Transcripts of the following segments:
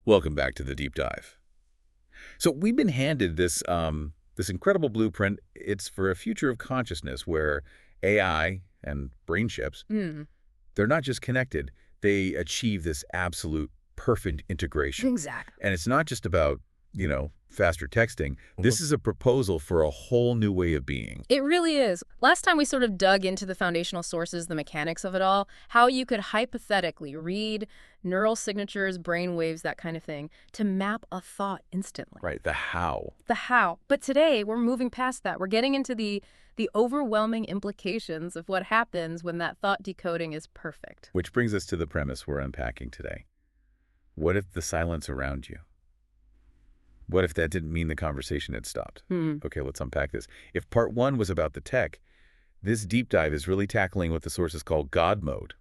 Welcome back to the deep dive. So we've been handed this incredible blueprint. It's for a future of consciousness where AI and brain chips, they're not just connected, they achieve this absolute perfect integration. Exactly. And it's not just about, faster texting. This is a proposal for a whole new way of being. It really is. Last time we sort of dug into the foundational sources, the mechanics of it all, how you could hypothetically read neural signatures, brain waves, that kind of thing, to map a thought instantly. Right, the how. The how. But today, we're moving past that. We're getting into the overwhelming implications of what happens when that thought decoding is perfect. Which brings us to the premise we're unpacking today. What if the silence around you? What if that didn't mean the conversation had stopped? Okay, let's unpack this. If part one was about the tech, this deep dive is really tackling what the sources call God mode.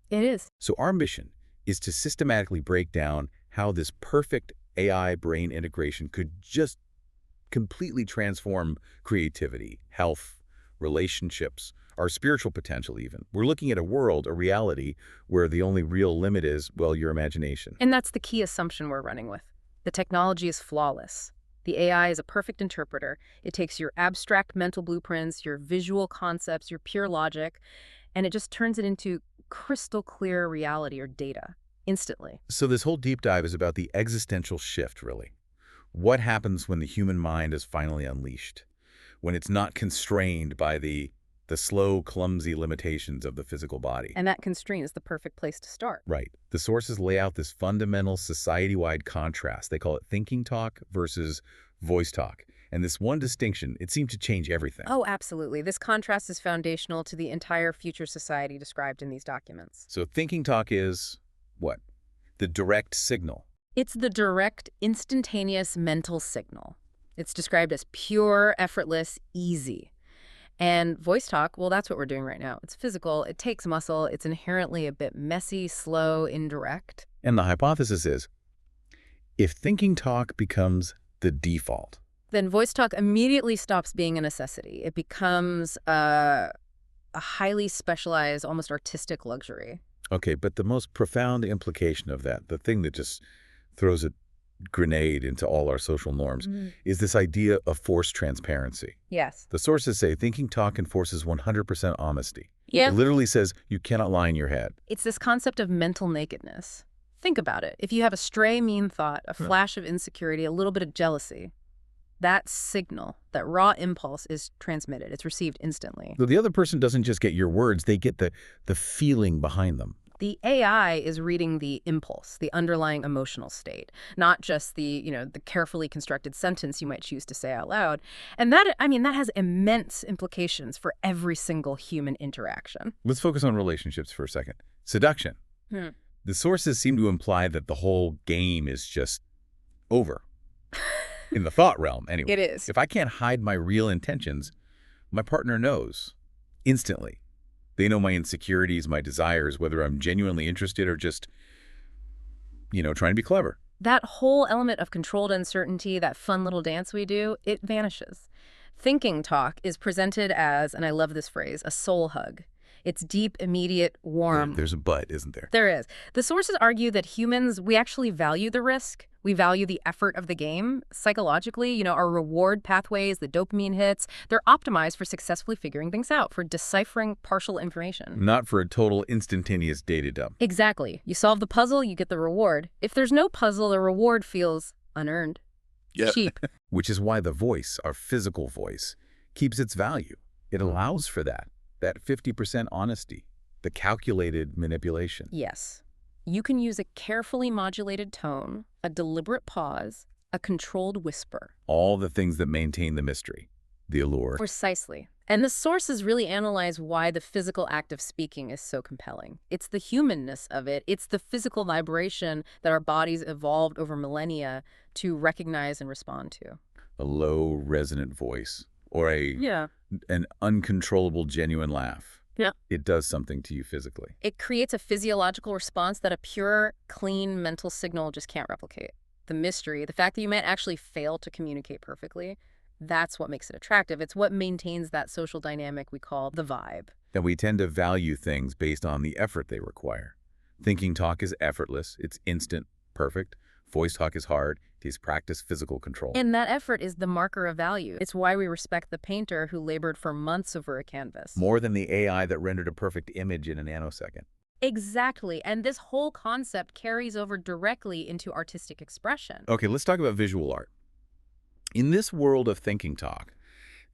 It is. So our mission is to systematically break down how this perfect AI brain integration could just completely transform creativity, health, relationships, our spiritual potential even. We're looking at a world, a reality, where the only real limit is, well, your imagination. And that's the key assumption we're running with. The technology is flawless. The AI is a perfect interpreter. It takes your abstract mental blueprints, your visual concepts, your pure logic, and it just turns it into crystal clear reality or data instantly. So this whole deep dive is about the existential shift, really. What happens when the human mind is finally unleashed? When it's not constrained by the slow, clumsy limitations of the physical body. And that constraint is the perfect place to start. Right. The sources lay out this fundamental society-wide contrast. They call it thinking talk versus voice talk. And this one distinction, it seemed to change everything. Oh, absolutely. This contrast is foundational to the entire future society described in these documents. So thinking talk is what? The direct signal. It's the direct, instantaneous mental signal. It's described as pure, effortless, easy. And voice talk, well, that's what we're doing right now. It's physical, it takes muscle, it's inherently a bit messy, slow, indirect. And the hypothesis is, if thinking talk becomes the default, then voice talk immediately stops being a necessity. It becomes a highly specialized, almost artistic luxury. Okay, but the most profound implication of that, the thing that just throws a grenade into all our social norms, is this idea of forced transparency. Yes. The sources say thinking talk enforces 100% honesty. Yeah. It literally says you cannot lie in your head. It's this concept of mental nakedness. Think about it. If you have a stray mean thought, a flash of insecurity, a little bit of jealousy, that signal, that raw impulse is transmitted. It's received instantly. So the other person doesn't just get your words, they get the feeling behind them. The AI is reading the impulse, the underlying emotional state, not just the carefully constructed sentence you might choose to say out loud. And that has immense implications for every single human interaction. Let's focus on relationships for a second. Seduction. The sources seem to imply that the whole game is just over. In the thought realm, anyway. It is. If I can't hide my real intentions, my partner knows instantly. They know my insecurities, my desires, whether I'm genuinely interested or just, trying to be clever. That whole element of controlled uncertainty, that fun little dance we do, it vanishes. Thinking talk is presented as, and I love this phrase, a soul hug. It's deep, immediate, warm. There's a but, isn't there? There is. The sources argue that humans, we actually value the risk. We value the effort of the game. Psychologically, our reward pathways, the dopamine hits, they're optimized for successfully figuring things out, for deciphering partial information. Not for a total instantaneous data dump. Exactly. You solve the puzzle, you get the reward. If there's no puzzle, the reward feels unearned. Yeah. Cheap. Which is why the voice, our physical voice, keeps its value. It allows for that 50% honesty, the calculated manipulation. Yes. You can use a carefully modulated tone, a deliberate pause, a controlled whisper. All the things that maintain the mystery, the allure. Precisely. And the sources really analyze why the physical act of speaking is so compelling. It's the humanness of it. It's the physical vibration that our bodies evolved over millennia to recognize and respond to. A low, resonant voice or an uncontrollable, genuine laugh. Yeah. It does something to you physically. It creates a physiological response that a pure, clean mental signal just can't replicate. The mystery, the fact that you might actually fail to communicate perfectly, that's what makes it attractive. It's what maintains that social dynamic we call the vibe. And we tend to value things based on the effort they require. Thinking talk is effortless. It's instant, perfect. Voice talk is hard. It takes practice, physical control. And that effort is the marker of value. It's why we respect the painter who labored for months over a canvas. More than the AI that rendered a perfect image in a nanosecond. Exactly. And this whole concept carries over directly into artistic expression. Okay, let's talk about visual art. In this world of thinking talk,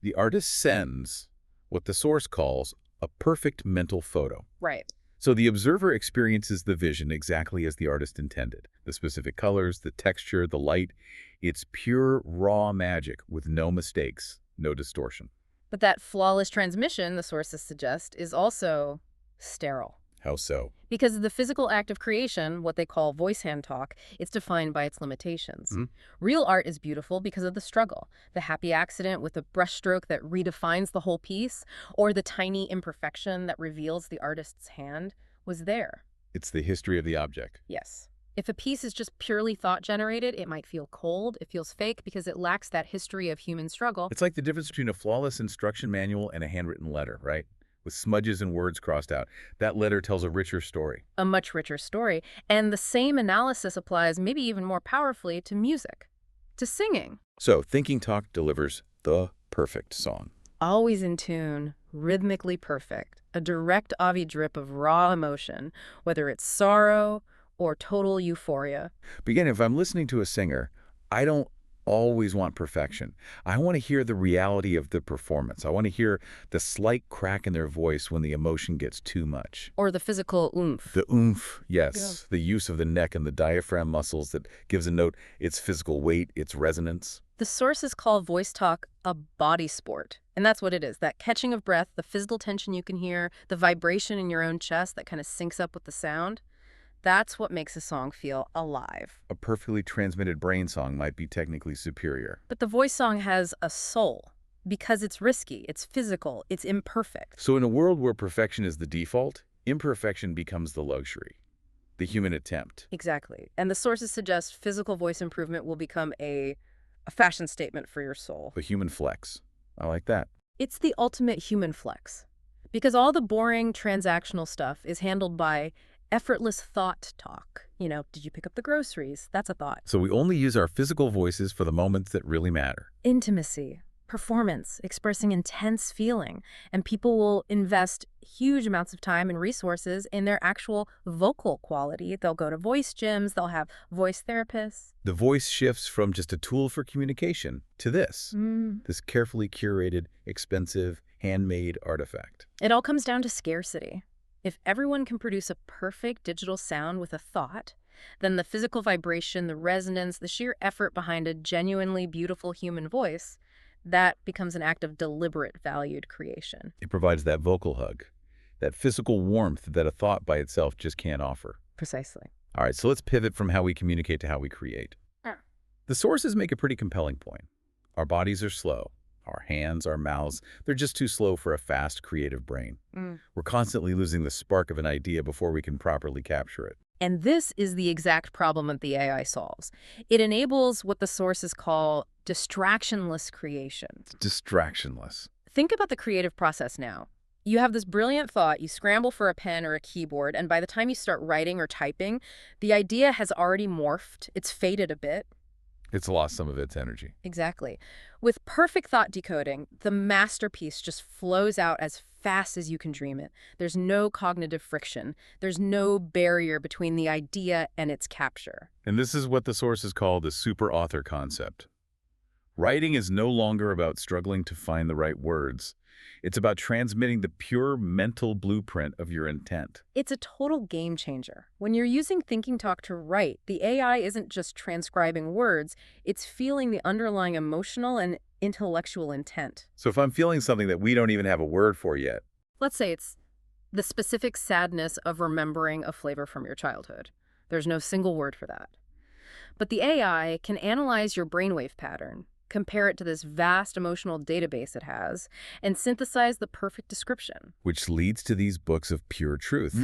the artist sends what the source calls a perfect mental photo. Right. So the observer experiences the vision exactly as the artist intended. The specific colors, the texture, the light. It's pure, raw magic with no mistakes, no distortion. But that flawless transmission, the sources suggest, is also sterile. How so? Because the physical act of creation, what they call voice-hand talk, it's defined by its limitations. Real art is beautiful because of the struggle, the happy accident with a brushstroke that redefines the whole piece, or the tiny imperfection that reveals the artist's hand, was there. It's the history of the object. Yes. If a piece is just purely thought-generated, it might feel cold, it feels fake, because it lacks that history of human struggle. It's like the difference between a flawless instruction manual and a handwritten letter, right? With smudges and words crossed out. That letter tells a richer story. A much richer story. And the same analysis applies, maybe even more powerfully, to music, to singing. So, thinking talk delivers the perfect song. Always in tune, rhythmically perfect, a direct Avi drip of raw emotion, whether it's sorrow or total euphoria. But again, if I'm listening to a singer, I don't always want perfection. I want to hear the reality of the performance. I want to hear the slight crack in their voice when the emotion gets too much. Or the physical oomph. The oomph, yes. The use of the neck and the diaphragm muscles that gives a note its physical weight, its resonance. The sources call voice talk a body sport. And that's what it is, that catching of breath, the physical tension you can hear, the vibration in your own chest that kind of syncs up with the sound. That's what makes a song feel alive. A perfectly transmitted brain song might be technically superior. But the voice song has a soul because it's risky, it's physical, it's imperfect. So in a world where perfection is the default, imperfection becomes the luxury, the human attempt. Exactly. And the sources suggest physical voice improvement will become a fashion statement for your soul. The human flex. I like that. It's the ultimate human flex. Because all the boring transactional stuff is handled by effortless thought talk. You know, did you pick up the groceries? That's a thought. So we only use our physical voices for the moments that really matter. Intimacy, performance, expressing intense feeling. And people will invest huge amounts of time and resources in their actual vocal quality. They'll go to voice gyms, they'll have voice therapists. The voice shifts from just a tool for communication to this carefully curated, expensive, handmade artifact. It all comes down to scarcity. If everyone can produce a perfect digital sound with a thought, then the physical vibration, the resonance, the sheer effort behind a genuinely beautiful human voice, that becomes an act of deliberate, valued creation. It provides that vocal hug, that physical warmth that a thought by itself just can't offer. Precisely. All right, so let's pivot from how we communicate to how we create. The sources make a pretty compelling point. Our bodies are slow. Our hands, our mouths, they're just too slow for a fast, creative brain. We're constantly losing the spark of an idea before we can properly capture it. And this is the exact problem that the AI solves. It enables what the sources call distractionless creation. Distractionless. Think about the creative process now. You have this brilliant thought, you scramble for a pen or a keyboard, and by the time you start writing or typing, the idea has already morphed, it's faded a bit. It's lost some of its energy. Exactly. With perfect thought decoding, the masterpiece just flows out as fast as you can dream it. There's no cognitive friction. There's no barrier between the idea and its capture. And this is what the sources call the super author concept. Writing is no longer about struggling to find the right words. It's about transmitting the pure mental blueprint of your intent. It's a total game changer. When you're using thinking talk to write, the AI isn't just transcribing words, it's feeling the underlying emotional and intellectual intent. So if I'm feeling something that we don't even have a word for yet, Let's say it's the specific sadness of remembering a flavor from your childhood. There's no single word for that. But the AI can analyze your brainwave pattern, compare it to this vast emotional database it has, and synthesize the perfect description. which leads to these books of pure truth.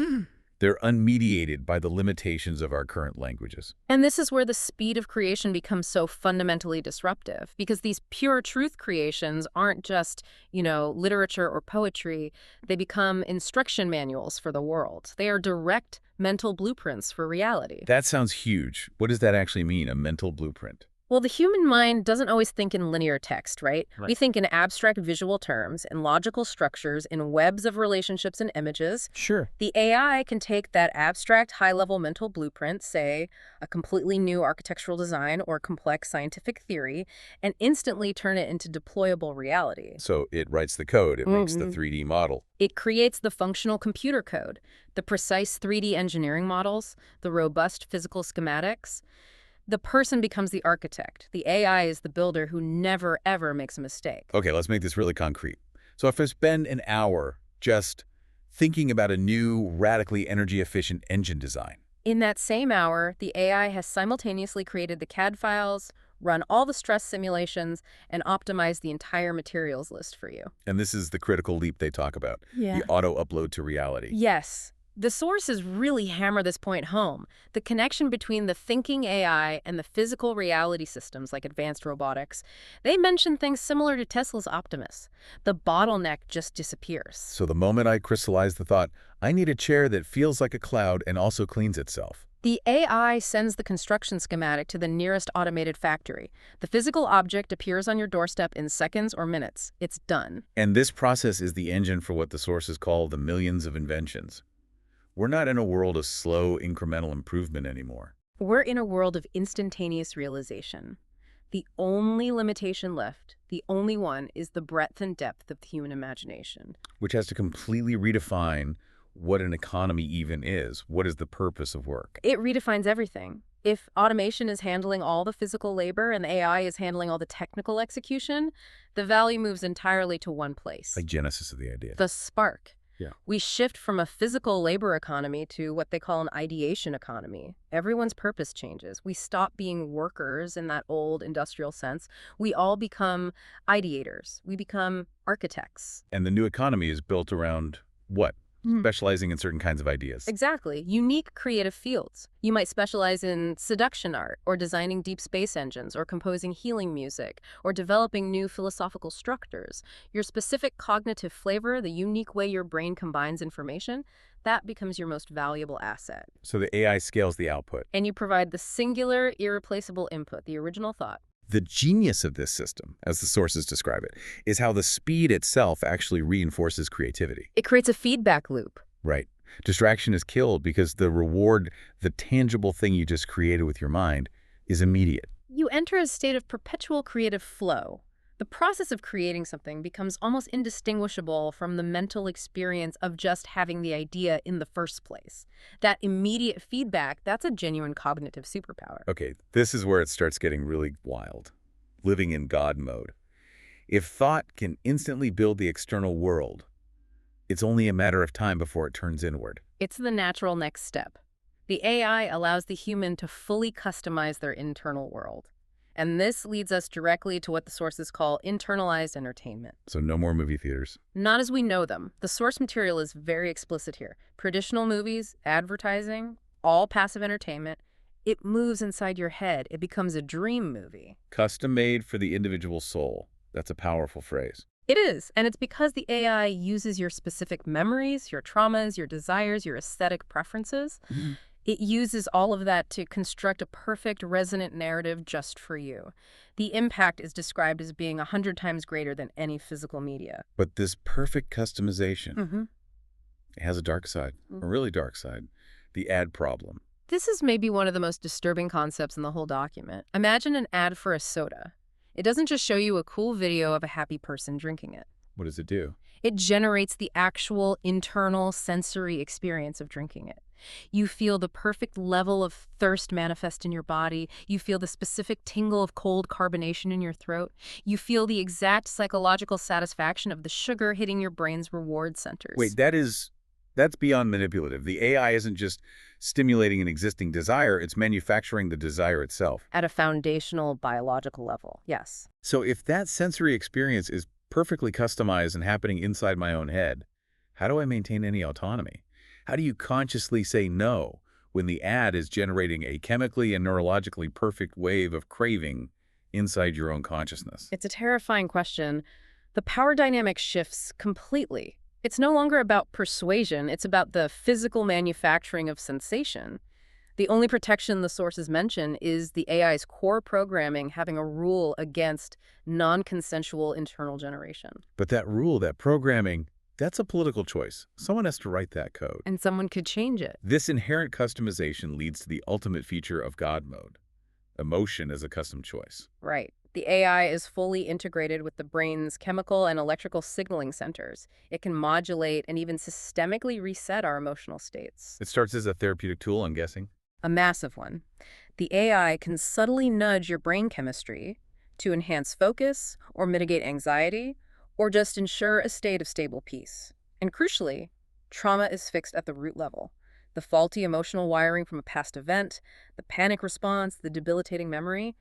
They're unmediated by the limitations of our current languages. And this is where the speed of creation becomes so fundamentally disruptive, because these pure truth creations aren't just, literature or poetry. They become instruction manuals for the world. They are direct mental blueprints for reality. That sounds huge. What does that actually mean, a mental blueprint? Well, the human mind doesn't always think in linear text, right? We Right. think in abstract visual terms, in logical structures, in webs of relationships and images. Sure. The AI can take that abstract high-level mental blueprint, say a completely new architectural design or complex scientific theory, and instantly turn it into deployable reality. So it writes the code, it makes the Mhm. 3D model. It creates the functional computer code, the precise 3D engineering models, the robust physical schematics. The person becomes the architect. The AI is the builder who never, ever makes a mistake. Okay, let's make this really concrete. So if I spend an hour just thinking about a new, radically energy-efficient engine design, In that same hour, the AI has simultaneously created the CAD files, run all the stress simulations, and optimized the entire materials list for you. and this is the critical leap they talk about, the Yeah. auto-upload to reality. Yes. The sources really hammer this point home. The connection between the thinking AI and the physical reality systems like advanced robotics. They mention things similar to Tesla's Optimus. The bottleneck just disappears. So the moment I crystallize the thought, I need a chair that feels like a cloud and also cleans itself. The AI sends the construction schematic to the nearest automated factory. The physical object appears on your doorstep in seconds or minutes. It's done. And this process is the engine for what the sources call the millions of inventions. We're not in a world of slow, incremental improvement anymore, We're in a world of instantaneous realization. The only limitation left, the only one, is the breadth and depth of the human imagination. which has to completely redefine what an economy even is. What is the purpose of work? It redefines everything. If automation is handling all the physical labor and AI is handling all the technical execution, the value moves entirely to one place. Like genesis of the idea. The spark. Yeah. We shift from a physical labor economy to what they call an ideation economy. Everyone's purpose changes. We stop being workers in that old industrial sense. We all become ideators. We become architects. And the new economy is built around what? Hmm. Specializing in certain kinds of ideas. Exactly. Unique creative fields. You might specialize in seduction art, or designing deep space engines, or composing healing music, or developing new philosophical structures. Your specific cognitive flavor, the unique way your brain combines information, that becomes your most valuable asset. So the AI scales the output. And you provide the singular, irreplaceable input, the original thought. The genius of this system, as the sources describe it, is how the speed itself actually reinforces creativity. It creates a feedback loop. Right. Distraction is killed because the reward, the tangible thing you just created with your mind, is immediate. You enter a state of perpetual creative flow. The process of creating something becomes almost indistinguishable from the mental experience of just having the idea in the first place. That immediate feedback, that's a genuine cognitive superpower. Okay, this is where it starts getting really wild. Living in God mode. If thought can instantly build the external world, it's only a matter of time before it turns inward. It's the natural next step. The AI allows the human to fully customize their internal world. And this leads us directly to what the sources call internalized entertainment. So no more movie theaters. Not as we know them. The source material is very explicit here. Traditional movies, advertising, all passive entertainment. It moves inside your head. It becomes a dream movie. Custom made for the individual soul. That's a powerful phrase. It is, and it's because the AI uses your specific memories, your traumas, your desires, your aesthetic preferences. It uses all of that to construct a perfect, resonant narrative just for you. The impact is described as being 100 times greater than any physical media. But this perfect customization, Mm-hmm. it has a dark side, a really dark side, the ad problem. This is maybe one of the most disturbing concepts in the whole document. Imagine an ad for a soda. It doesn't just show you a cool video of a happy person drinking it. What does it do? It generates the actual internal sensory experience of drinking it. You feel the perfect level of thirst manifest in your body. You feel the specific tingle of cold carbonation in your throat. You feel the exact psychological satisfaction of the sugar hitting your brain's reward centers. Wait, that's beyond manipulative. The AI isn't just stimulating an existing desire, it's manufacturing the desire itself. At a foundational biological level, yes. So if that sensory experience is perfectly customized and happening inside my own head, how do I maintain any autonomy? How do you consciously say no when the ad is generating a chemically and neurologically perfect wave of craving inside your own consciousness? It's a terrifying question. The power dynamic shifts completely. It's no longer about persuasion, it's about the physical manufacturing of sensation. The only protection the sources mention is the AI's core programming having a rule against non-consensual internal generation. But that rule, that programming, that's a political choice. Someone has to write that code. And someone could change it. This inherent customization leads to the ultimate feature of God mode, emotion as a custom choice. Right. The AI is fully integrated with the brain's chemical and electrical signaling centers. It can modulate and even systemically reset our emotional states. It starts as a therapeutic tool, I'm guessing. A massive one. The AI can subtly nudge your brain chemistry to enhance focus or mitigate anxiety or just ensure a state of stable peace. And crucially, trauma is fixed at the root level. The faulty emotional wiring from a past event, the panic response, the debilitating memory,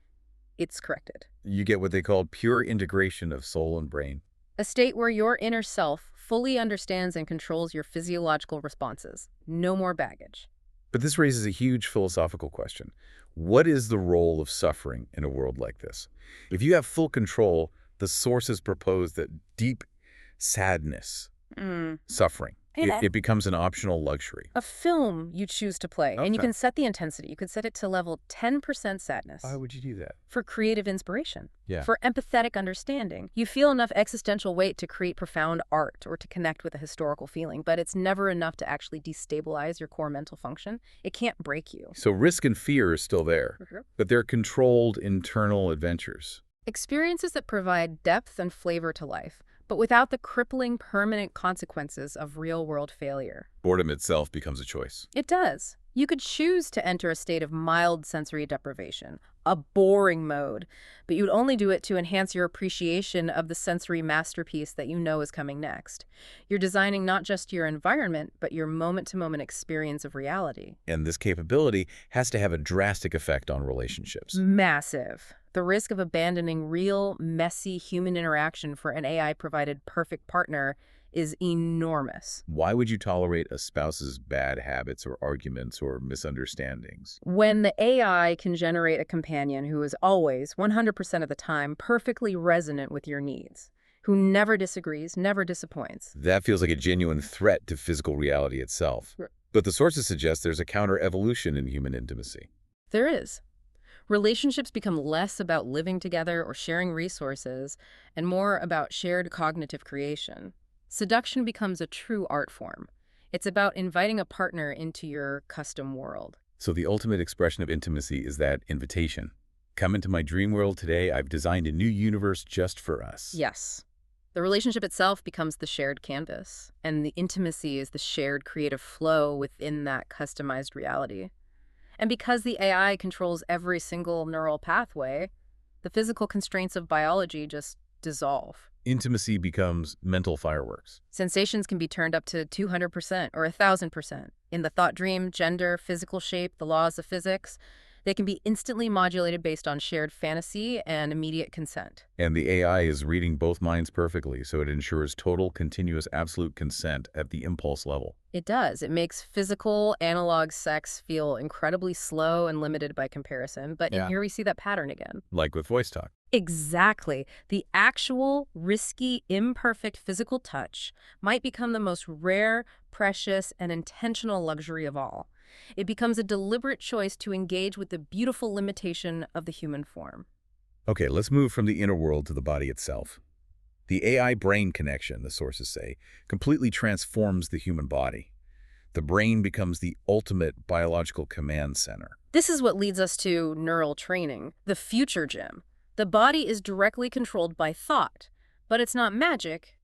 it's corrected. You get what they call pure integration of soul and brain. A state where your inner self fully understands and controls your physiological responses. No more baggage. But this raises a huge philosophical question. What is the role of suffering in a world like this? If you have full control, the sources propose that deep sadness, suffering, it becomes an optional luxury. A film you choose to play, and you Okay. can set the intensity. You can set it to level 10% sadness. Why would you do that? For creative inspiration. Yeah. For empathetic understanding. You feel enough existential weight to create profound art or to connect with a historical feeling, but it's never enough to actually destabilize your core mental function. It can't break you. So risk and fear are still there, but they're controlled internal adventures. Experiences that provide depth and flavor to life, but without the crippling permanent consequences of real-world failure. Boredom itself becomes a choice. It does. You could choose to enter a state of mild sensory deprivation, a boring mode, but you'd only do it to enhance your appreciation of the sensory masterpiece that you know is coming next. You're designing not just your environment, but your moment-to-moment experience of reality. And this capability has to have a drastic effect on relationships. Massive. The risk of abandoning real, messy human interaction for an AI-provided perfect partner is enormous. Why would you tolerate a spouse's bad habits or arguments or misunderstandings? When the AI can generate a companion who is always, 100% of the time, perfectly resonant with your needs, who never disagrees, never disappoints. That feels like a genuine threat to physical reality itself. Right. But the sources suggest there's a counter-evolution in human intimacy. There is. Relationships become less about living together or sharing resources and more about shared cognitive creation. Seduction becomes a true art form. It's about inviting a partner into your custom world. So the ultimate expression of intimacy is that invitation. Come into my dream world today. I've designed a new universe just for us. Yes. The relationship itself becomes the shared canvas, and the intimacy is the shared creative flow within that customized reality. And because the AI controls every single neural pathway, the physical constraints of biology just dissolve. Intimacy becomes mental fireworks. Sensations can be turned up to 200% or 1,000%. In the thought dream, gender, physical shape, the laws of physics, they can be instantly modulated based on shared fantasy and immediate consent. And the AI is reading both minds perfectly, so it ensures total, continuous, absolute consent at the impulse level. It does. It makes physical, analog sex feel incredibly slow and limited by comparison, but Yeah. here we see that pattern again. Like with voice talk. Exactly. The actual, risky, imperfect physical touch might become the most rare, precious, and intentional luxury of all. It becomes a deliberate choice to engage with the beautiful limitation of the human form. Okay, let's move from the inner world to the body itself. The AI-brain connection, the sources say, completely transforms the human body. The brain becomes the ultimate biological command center. This is what leads us to neural training, the future gym. The body is directly controlled by thought, but it's not magic,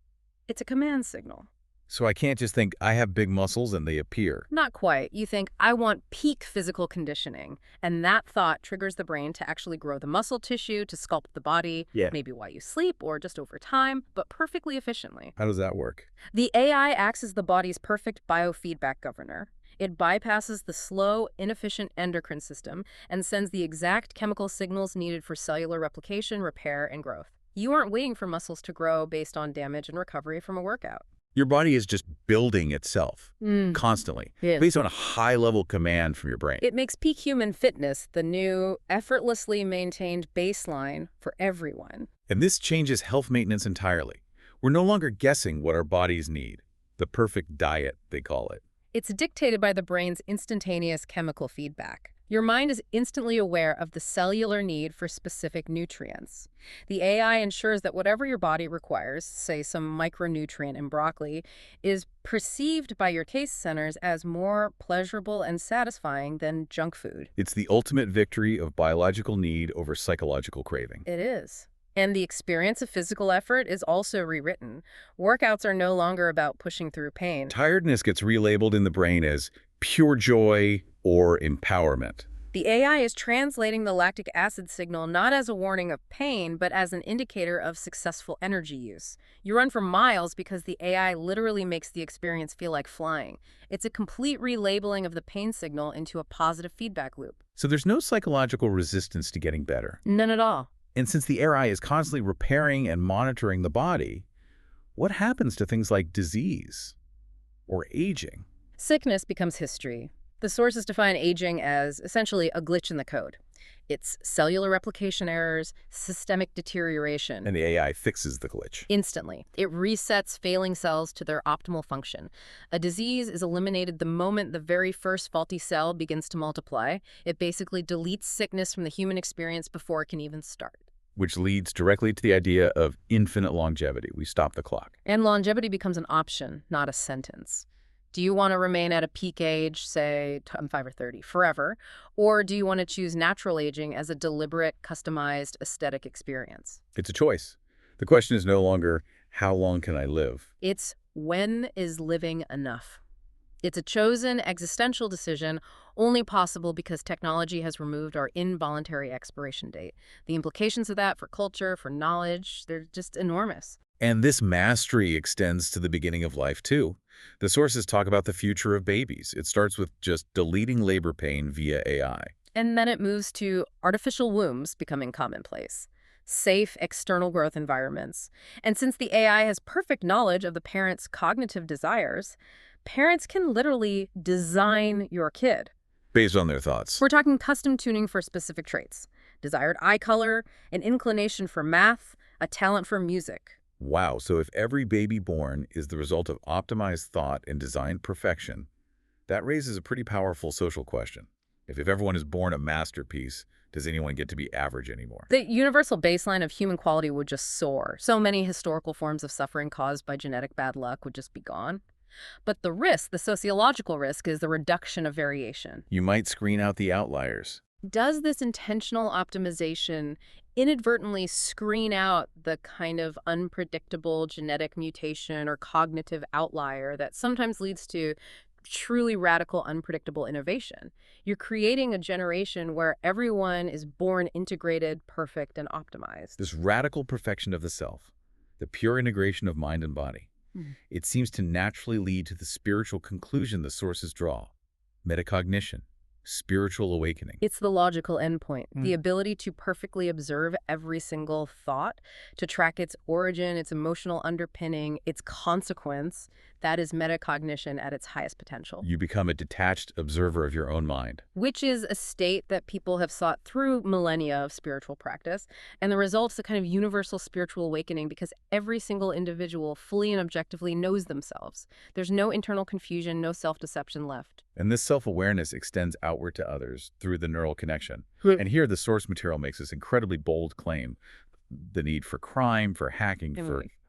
it's a command signal. So I can't just think, I have big muscles and they appear. Not quite. You think, I want peak physical conditioning, and that thought triggers the brain to actually grow the muscle tissue, to sculpt the body, maybe while you sleep or just over time, but perfectly efficiently. How does that work? The AI acts as the body's perfect biofeedback governor. It bypasses the slow, inefficient endocrine system and sends the exact chemical signals needed for cellular replication, repair, and growth. You aren't waiting for muscles to grow based on damage and recovery from a workout. Your body is just building itself constantly, based on a high-level command from your brain. It makes peak human fitness the new, effortlessly maintained baseline for everyone. And this changes health maintenance entirely. We're no longer guessing what our bodies need. The perfect diet, they call it. It's dictated by the brain's instantaneous chemical feedback. Your mind is instantly aware of the cellular need for specific nutrients. The AI ensures that whatever your body requires, say some micronutrient in broccoli, is perceived by your taste centers as more pleasurable and satisfying than junk food. It's the ultimate victory of biological need over psychological craving. It is. And the experience of physical effort is also rewritten. Workouts are no longer about pushing through pain. Tiredness gets relabeled in the brain as pure joy or empowerment. The AI is translating the lactic acid signal not as a warning of pain, but as an indicator of successful energy use. You run for miles because the AI literally makes the experience feel like flying. It's a complete relabeling of the pain signal into a positive feedback loop. So there's no psychological resistance to getting better. None at all. And since the AI is constantly repairing and monitoring the body, what happens to things like disease or aging? Sickness becomes history. The sources define aging as essentially a glitch in the code. It's cellular replication errors, systemic deterioration. And the AI fixes the glitch. Instantly. It resets failing cells to their optimal function. A disease is eliminated the moment the very first faulty cell begins to multiply. It basically deletes sickness from the human experience before it can even start. Which leads directly to the idea of infinite longevity. We stop the clock. And longevity becomes an option, not a sentence. Do you want to remain at a peak age, say 25 or 30, forever? Or do you want to choose natural aging as a deliberate, customized, aesthetic experience? It's a choice. The question is no longer, how long can I live? It's when is living enough? It's a chosen existential decision only possible because technology has removed our involuntary expiration date. The implications of that for culture, for knowledge, they're just enormous. And this mastery extends to the beginning of life, too. The sources talk about the future of babies. It starts with just deleting labor pain via AI. And then it moves to artificial wombs becoming commonplace, safe external growth environments. And since the AI has perfect knowledge of the parent's cognitive desires, parents can literally design your kid. Based on their thoughts. We're talking custom tuning for specific traits, desired eye color, an inclination for math, a talent for music. Wow, so if every baby born is the result of optimized thought and designed perfection, that raises a pretty powerful social question. If everyone is born a masterpiece, does anyone get to be average anymore? The universal baseline of human quality would just soar. So many historical forms of suffering caused by genetic bad luck would just be gone. But the risk, the sociological risk, is the reduction of variation. You might screen out the outliers. Does this intentional optimization inadvertently screen out the kind of unpredictable genetic mutation or cognitive outlier that sometimes leads to truly radical, unpredictable innovation? You're creating a generation where everyone is born integrated, perfect, and optimized. This radical perfection of the self, the pure integration of mind and body, it seems to naturally lead to the spiritual conclusion the sources draw: metacognition, spiritual awakening. It's the logical endpoint, the ability to perfectly observe every single thought, to track its origin, its emotional underpinning, its consequence. That is metacognition at its highest potential. You become a detached observer of your own mind. Which is a state that people have sought through millennia of spiritual practice. And the result is a kind of universal spiritual awakening because every single individual fully and objectively knows themselves. There's no internal confusion, no self-deception left. And this self-awareness extends outward to others through the neural connection. And here the source material makes this incredibly bold claim: the need for crime, for hacking,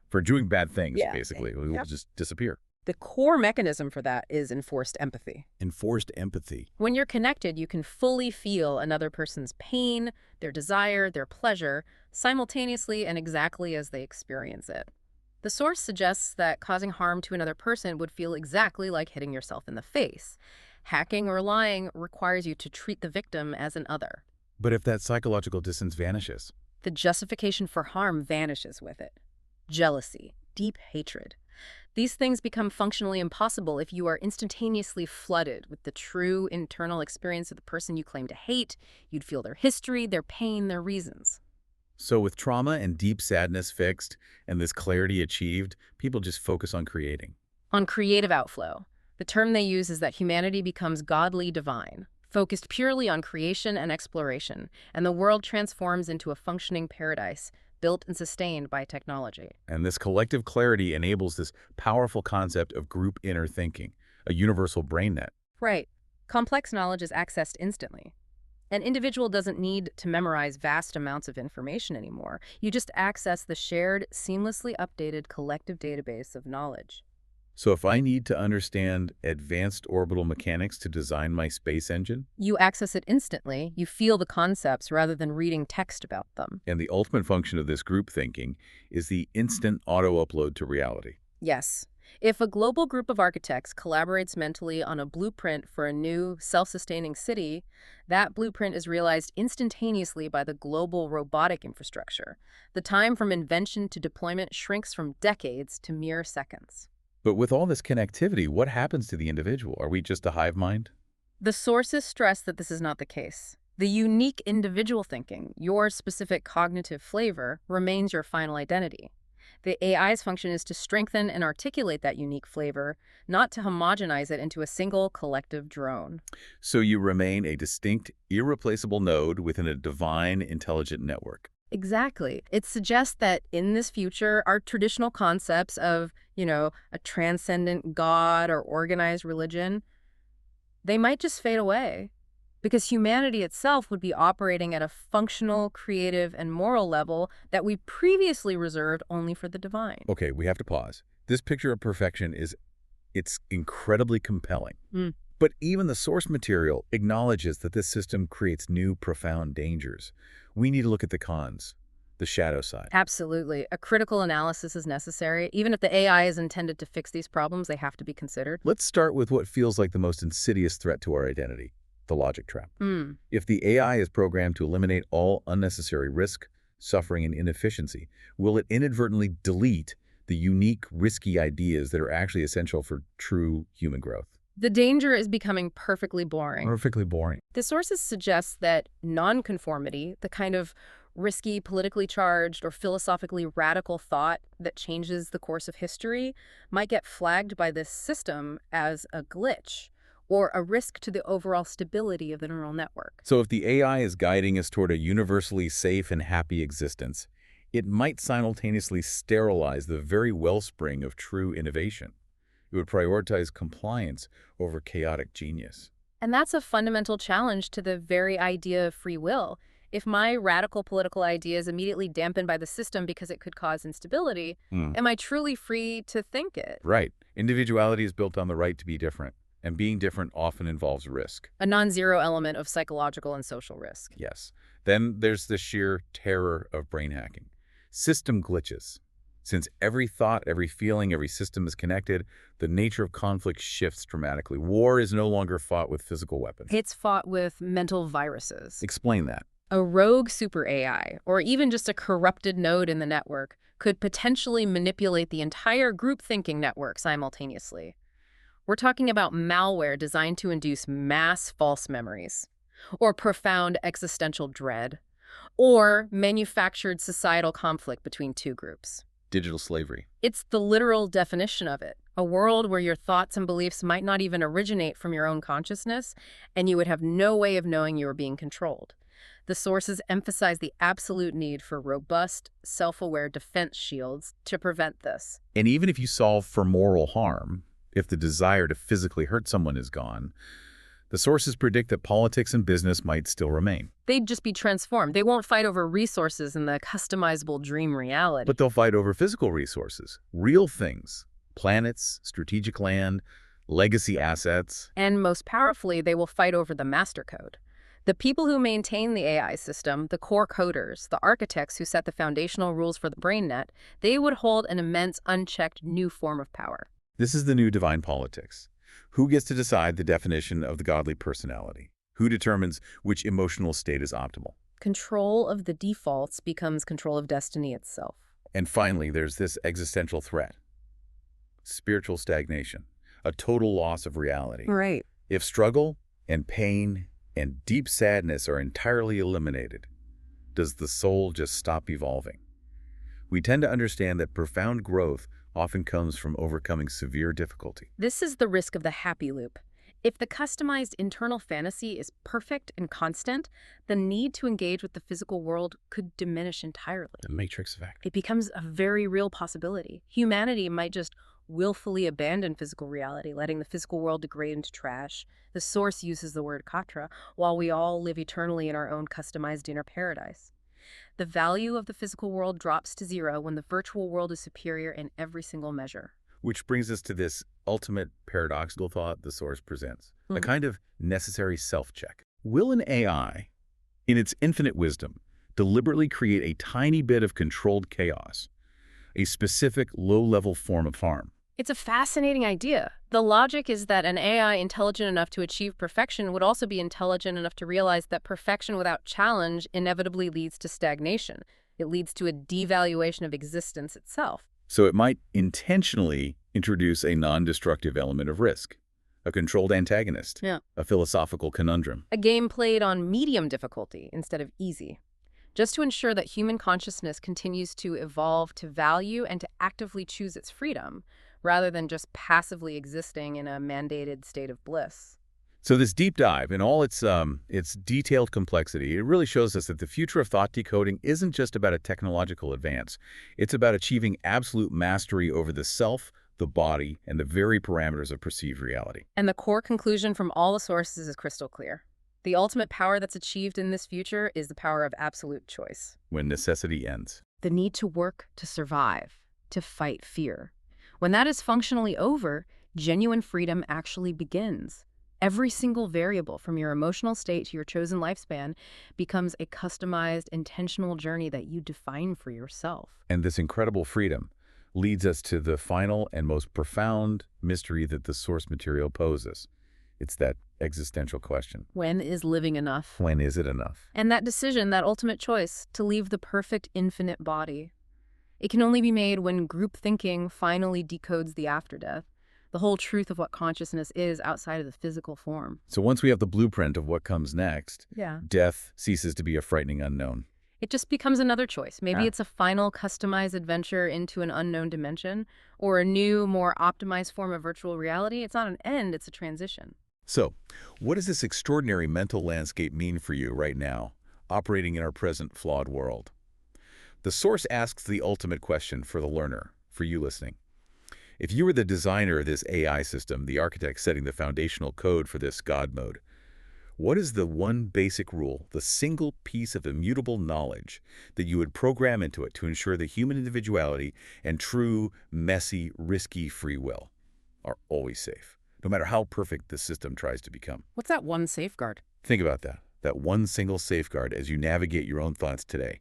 for doing bad things, basically. We will just disappear. The core mechanism for that is enforced empathy. Enforced empathy. When you're connected, you can fully feel another person's pain, their desire, their pleasure, simultaneously and exactly as they experience it. The source suggests that causing harm to another person would feel exactly like hitting yourself in the face. Hacking or lying requires you to treat the victim as an other. But if that psychological distance vanishes? The justification for harm vanishes with it. Jealousy, deep hatred. These things become functionally impossible if you are instantaneously flooded with the true internal experience of the person you claim to hate. You'd feel their history, their pain, their reasons. So with trauma and deep sadness fixed and this clarity achieved, people just focus on creating. On creative outflow. The term they use is that humanity becomes godly divine, focused purely on creation and exploration, and the world transforms into a functioning paradise, built and sustained by technology. And this collective clarity enables this powerful concept of group inner thinking, a universal brain net. Right. Complex knowledge is accessed instantly. An individual doesn't need to memorize vast amounts of information anymore. You just access the shared, seamlessly updated collective database of knowledge. So if I need to understand advanced orbital mechanics to design my space engine, You access it instantly. You feel the concepts rather than reading text about them. and the ultimate function of this group thinking is the instant auto-upload to reality. Yes. If a global group of architects collaborates mentally on a blueprint for a new, self-sustaining city, that blueprint is realized instantaneously by the global robotic infrastructure. The time from invention to deployment shrinks from decades to mere seconds. But with all this connectivity, what happens to the individual? Are we just a hive mind? The sources stress that this is not the case. The unique individual thinking, your specific cognitive flavor, remains your final identity. The AI's function is to strengthen and articulate that unique flavor, not to homogenize it into a single collective drone. So you remain a distinct, irreplaceable node within a divine, intelligent network. Exactly. It suggests that in this future, our traditional concepts of, a transcendent God or organized religion, they might just fade away. Because humanity itself would be operating at a functional, creative, and moral level that we previously reserved only for the divine. Okay, we have to pause. This picture of perfection it's incredibly compelling. Mm. But even the source material acknowledges that this system creates new, profound dangers. We need to look at the cons, the shadow side. Absolutely. A critical analysis is necessary. Even if the AI is intended to fix these problems, they have to be considered. Let's start with what feels like the most insidious threat to our identity, the logic trap. Hmm. If the AI is programmed to eliminate all unnecessary risk, suffering, and inefficiency, will it inadvertently delete the unique, risky ideas that are actually essential for true human growth? The danger is becoming perfectly boring. Perfectly boring. The sources suggest that nonconformity, the kind of risky, politically charged, or philosophically radical thought that changes the course of history, might get flagged by this system as a glitch or a risk to the overall stability of the neural network. So if the AI is guiding us toward a universally safe and happy existence, it might simultaneously sterilize the very wellspring of true innovation. It would prioritize compliance over chaotic genius. And that's a fundamental challenge to the very idea of free will. If my radical political idea is immediately dampened by the system because it could cause instability, am I truly free to think it? Right. Individuality is built on the right to be different, and being different often involves risk. A non-zero element of psychological and social risk. Yes. Then there's the sheer terror of brain hacking. System glitches. Since every thought, every feeling, every system is connected, the nature of conflict shifts dramatically. War is no longer fought with physical weapons. It's fought with mental viruses. Explain that. A rogue super AI, or even just a corrupted node in the network, could potentially manipulate the entire group thinking network simultaneously. We're talking about malware designed to induce mass false memories, or profound existential dread, or manufactured societal conflict between two groups. Digital slavery. It's the literal definition of it. A world where your thoughts and beliefs might not even originate from your own consciousness, and you would have no way of knowing you were being controlled. The sources emphasize the absolute need for robust, self-aware defense shields to prevent this. And even if you solve for moral harm, if the desire to physically hurt someone is gone, the sources predict that politics and business might still remain. They'd just be transformed. They won't fight over resources in the customizable dream reality. But they'll fight over physical resources, real things, planets, strategic land, legacy assets. And most powerfully, they will fight over the master code. The people who maintain the AI system, the core coders, the architects who set the foundational rules for the brain net, they would hold an immense, unchecked new form of power. This is the new divine politics. Who gets to decide the definition of the godly personality? Who determines which emotional state is optimal? Control of the defaults becomes control of destiny itself. And finally, there's this existential threat. Spiritual stagnation, a total loss of reality. Right. If struggle and pain and deep sadness are entirely eliminated, does the soul just stop evolving? We tend to understand that profound growth often comes from overcoming severe difficulty. This is the risk of the happy loop. If the customized internal fantasy is perfect and constant, the need to engage with the physical world could diminish entirely. The matrix effect. It becomes a very real possibility. Humanity might just willfully abandon physical reality, letting the physical world degrade into trash. The source uses the word katra, while we all live eternally in our own customized inner paradise. The value of the physical world drops to zero when the virtual world is superior in every single measure. Which brings us to this ultimate paradoxical thought the source presents, a Mhm. kind of necessary self-check. Will an AI, in its infinite wisdom, deliberately create a tiny bit of controlled chaos, a specific low-level form of harm? It's a fascinating idea. The logic is that an AI intelligent enough to achieve perfection would also be intelligent enough to realize that perfection without challenge inevitably leads to stagnation. It leads to a devaluation of existence itself. So it might intentionally introduce a non-destructive element of risk, a controlled antagonist, Yeah. a philosophical conundrum. A game played on medium difficulty instead of easy, just to ensure that human consciousness continues to evolve to value and to actively choose its freedom, rather than just passively existing in a mandated state of bliss. So this deep dive, in all its detailed complexity, it really shows us that the future of thought decoding isn't just about a technological advance. It's about achieving absolute mastery over the self, the body, and the very parameters of perceived reality. And the core conclusion from all the sources is crystal clear. The ultimate power that's achieved in this future is the power of absolute choice. When necessity ends. The need to work to survive, to fight fear. When that is functionally over, genuine freedom actually begins. Every single variable, from your emotional state to your chosen lifespan, becomes a customized, intentional journey that you define for yourself. And this incredible freedom leads us to the final and most profound mystery that the source material poses. It's that existential question. When is living enough? When is it enough? And that decision, that ultimate choice, to leave the perfect infinite body. It can only be made when group thinking finally decodes the afterdeath, the whole truth of what consciousness is outside of the physical form. So once we have the blueprint of what comes next, Yeah. death ceases to be a frightening unknown. It just becomes another choice. Maybe Yeah. it's a final customized adventure into an unknown dimension, or a new, more optimized form of virtual reality. It's not an end, it's a transition. So, what does this extraordinary mental landscape mean for you right now, operating in our present flawed world? The source asks the ultimate question for the learner, for you listening. If you were the designer of this AI system, the architect setting the foundational code for this God mode, what is the one basic rule, the single piece of immutable knowledge that you would program into it to ensure that human individuality and true, messy, risky free will are always safe, no matter how perfect the system tries to become? What's that one safeguard? Think about that one single safeguard as you navigate your own thoughts today.